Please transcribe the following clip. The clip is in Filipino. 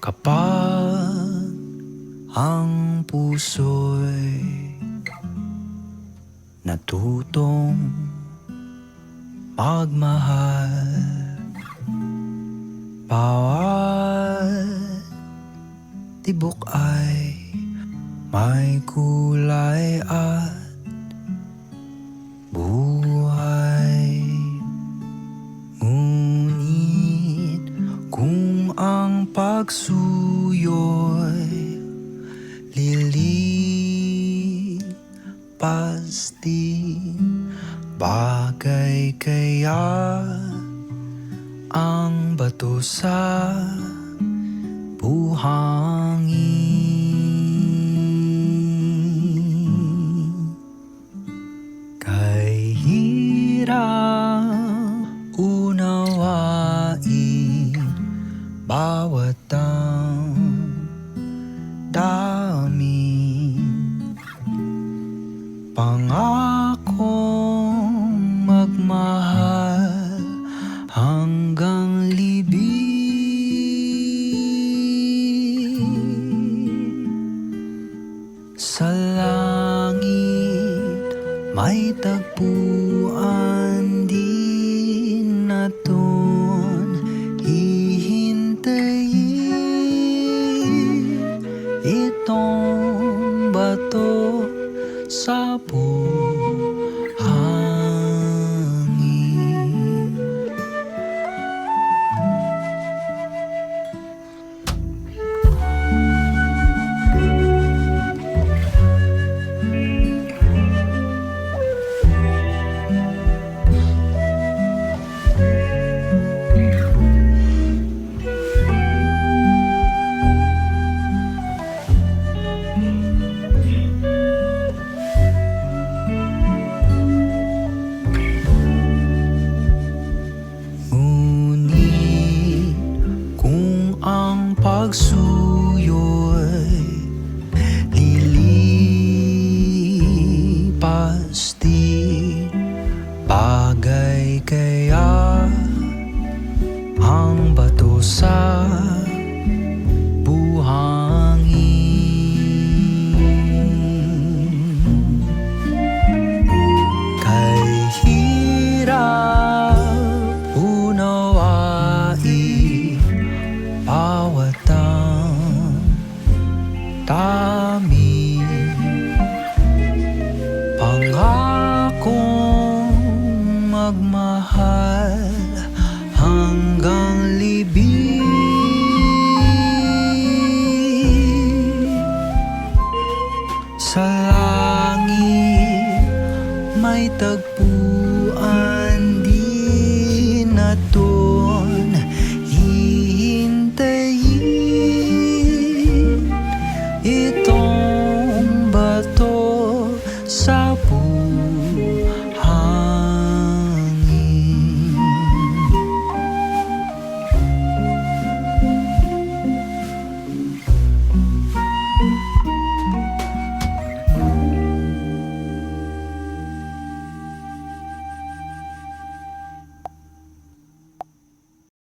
Kapag ang puso'y natutong magmahal, bawat tibok ay may kulay at buhay. Ngunit kung ang pagsuyo'y lilipas din, bagay kaya ang bato sa buhangin? Kay hirap unawain bawat damdamin, pangakong magmahal hanggang libing. Sa langit may tagpuan din naton hihintayin, itong bato sa buhangin. Ngunit kung ang pagsuyo'y lilipas din, bagay kaya ang bato sa buhangin? Kay hirap unawain bawat damdamin, pangakong magmahal hanggang libing.